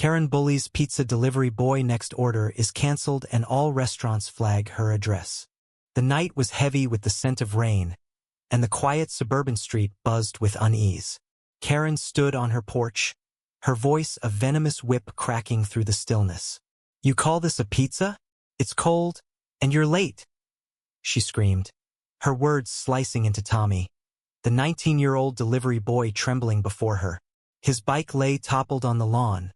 Karen Bullies pizza delivery boy next order is cancelled and all restaurants flag her address. The night was heavy with the scent of rain, and the quiet suburban street buzzed with unease. Karen stood on her porch, her voice a venomous whip cracking through the stillness. "You call this a pizza? It's cold, and you're late," she screamed, her words slicing into Tommy, the 19-year-old delivery boy trembling before her. His bike lay toppled on the lawn,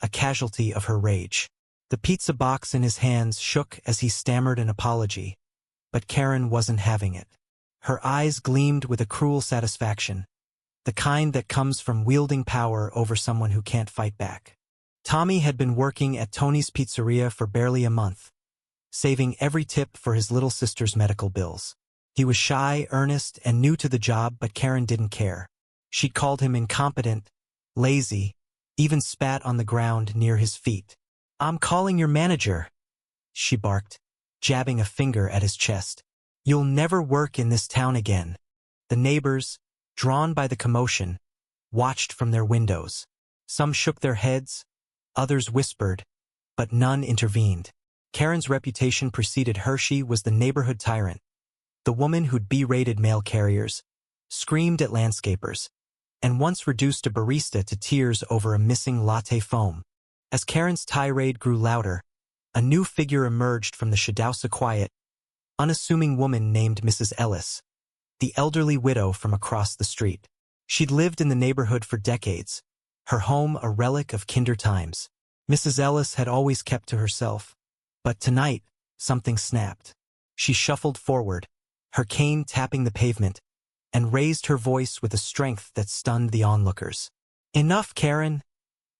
a casualty of her rage. The pizza box in his hands shook as he stammered an apology, but Karen wasn't having it. Her eyes gleamed with a cruel satisfaction, the kind that comes from wielding power over someone who can't fight back. Tommy had been working at Tony's Pizzeria for barely a month, saving every tip for his little sister's medical bills. He was shy, earnest, and new to the job, but Karen didn't care. She'd called him incompetent, lazy, even spat on the ground near his feet. "I'm calling your manager," she barked, jabbing a finger at his chest. "You'll never work in this town again." The neighbors, drawn by the commotion, watched from their windows. Some shook their heads, others whispered, but none intervened. Karen's reputation preceded her. She was the neighborhood tyrant, the woman who'd berated mail carriers, screamed at landscapers, and once reduced a barista to tears over a missing latte foam. As Karen's tirade grew louder, a new figure emerged from the shadows. A quiet, unassuming woman named Mrs. Ellis, the elderly widow from across the street. She'd lived in the neighborhood for decades, her home a relic of kinder times. Mrs. Ellis had always kept to herself, but tonight, something snapped. She shuffled forward, her cane tapping the pavement, and raised her voice with a strength that stunned the onlookers. "Enough, Karen,"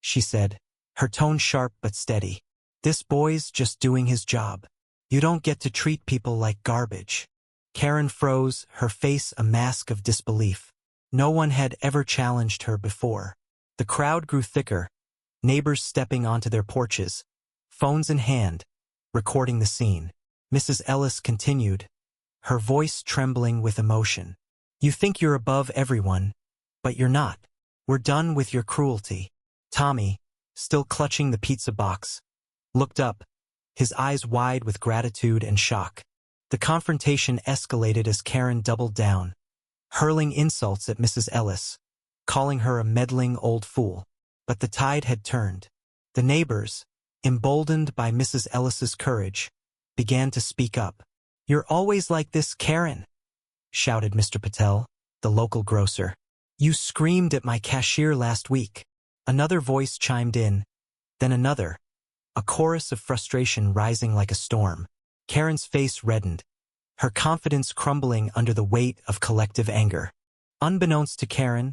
she said, her tone sharp but steady. "This boy's just doing his job. You don't get to treat people like garbage." Karen froze, her face a mask of disbelief. No one had ever challenged her before. The crowd grew thicker, neighbors stepping onto their porches, phones in hand, recording the scene. Mrs. Ellis continued, her voice trembling with emotion. "You think you're above everyone, but you're not. We're done with your cruelty." Tommy, still clutching the pizza box, looked up, his eyes wide with gratitude and shock. The confrontation escalated as Karen doubled down, hurling insults at Mrs. Ellis, calling her a meddling old fool. But the tide had turned. The neighbors, emboldened by Mrs. Ellis's courage, began to speak up. "You're always like this, Karen," shouted Mr. Patel, the local grocer. "You screamed at my cashier last week." Another voice chimed in, then another, a chorus of frustration rising like a storm. Karen's face reddened, her confidence crumbling under the weight of collective anger. Unbeknownst to Karen,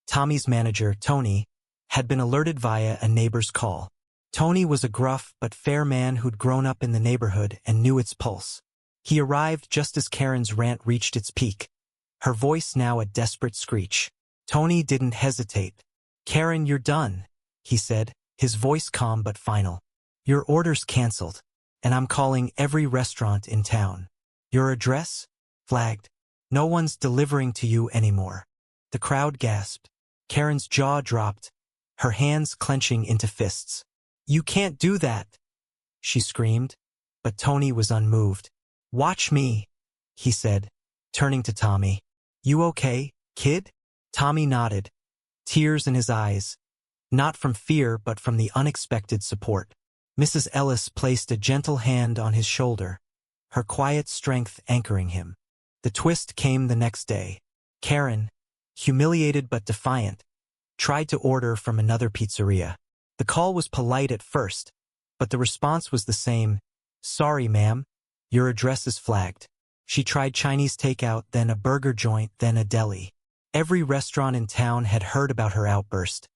Tommy's manager, Tony, had been alerted via a neighbor's call. Tony was a gruff but fair man who'd grown up in the neighborhood and knew its pulse. He arrived just as Karen's rant reached its peak, her voice now a desperate screech. Tony didn't hesitate. "Karen, you're done," he said, his voice calm but final. "Your order's canceled, and I'm calling every restaurant in town. Your address? Flagged. No one's delivering to you anymore." The crowd gasped. Karen's jaw dropped, her hands clenching into fists. "You can't do that," she screamed, but Tony was unmoved. "Watch me," he said, turning to Tommy. "You okay, kid?" Tommy nodded, tears in his eyes, not from fear but from the unexpected support. Mrs. Ellis placed a gentle hand on his shoulder, her quiet strength anchoring him. The twist came the next day. Karen, humiliated but defiant, tried to order from another pizzeria. The call was polite at first, but the response was the same. "Sorry, ma'am, your address is flagged." She tried Chinese takeout, then a burger joint, then a deli. Every restaurant in town had heard about her outburst,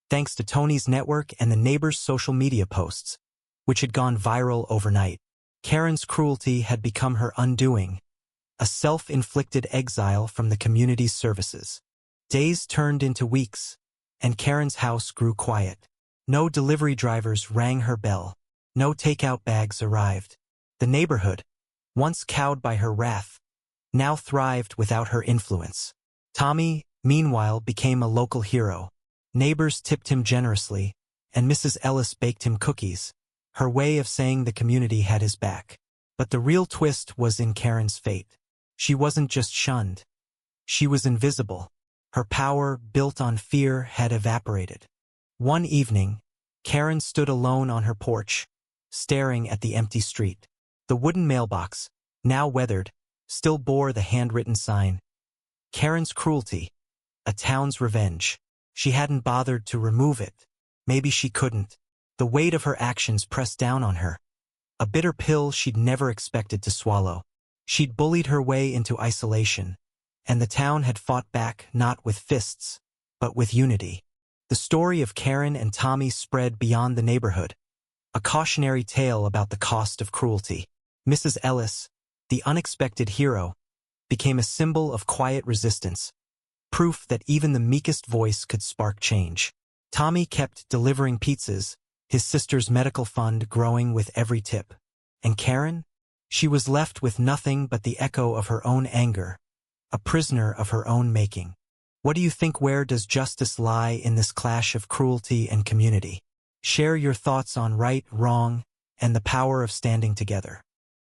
thanks to Tony's network and the neighbors' social media posts, which had gone viral overnight. Karen's cruelty had become her undoing, a self-inflicted exile from the community's services. Days turned into weeks, and Karen's house grew quiet. No delivery drivers rang her bell. No takeout bags arrived. The neighborhood, once cowed by her wrath, now thrived without her influence. Tommy, meanwhile, became a local hero. Neighbors tipped him generously, and Mrs. Ellis baked him cookies, her way of saying the community had his back. But the real twist was in Karen's fate. She wasn't just shunned. She was invisible. Her power, built on fear, had evaporated. One evening, Karen stood alone on her porch, staring at the empty street. The wooden mailbox, now weathered, still bore the handwritten sign, "Karen's cruelty, a town's revenge." She hadn't bothered to remove it. Maybe she couldn't. The weight of her actions pressed down on her. A bitter pill she'd never expected to swallow. She'd bullied her way into isolation, and the town had fought back not with fists, but with unity. The story of Karen and Tommy spread beyond the neighborhood, a cautionary tale about the cost of cruelty. Mrs. Ellis, the unexpected hero, became a symbol of quiet resistance, proof that even the meekest voice could spark change. Tommy kept delivering pizzas, his sister's medical fund growing with every tip. And Karen? She was left with nothing but the echo of her own anger, a prisoner of her own making. What do you think? Where does justice lie in this clash of cruelty and community? Share your thoughts on right, wrong, and the power of standing together.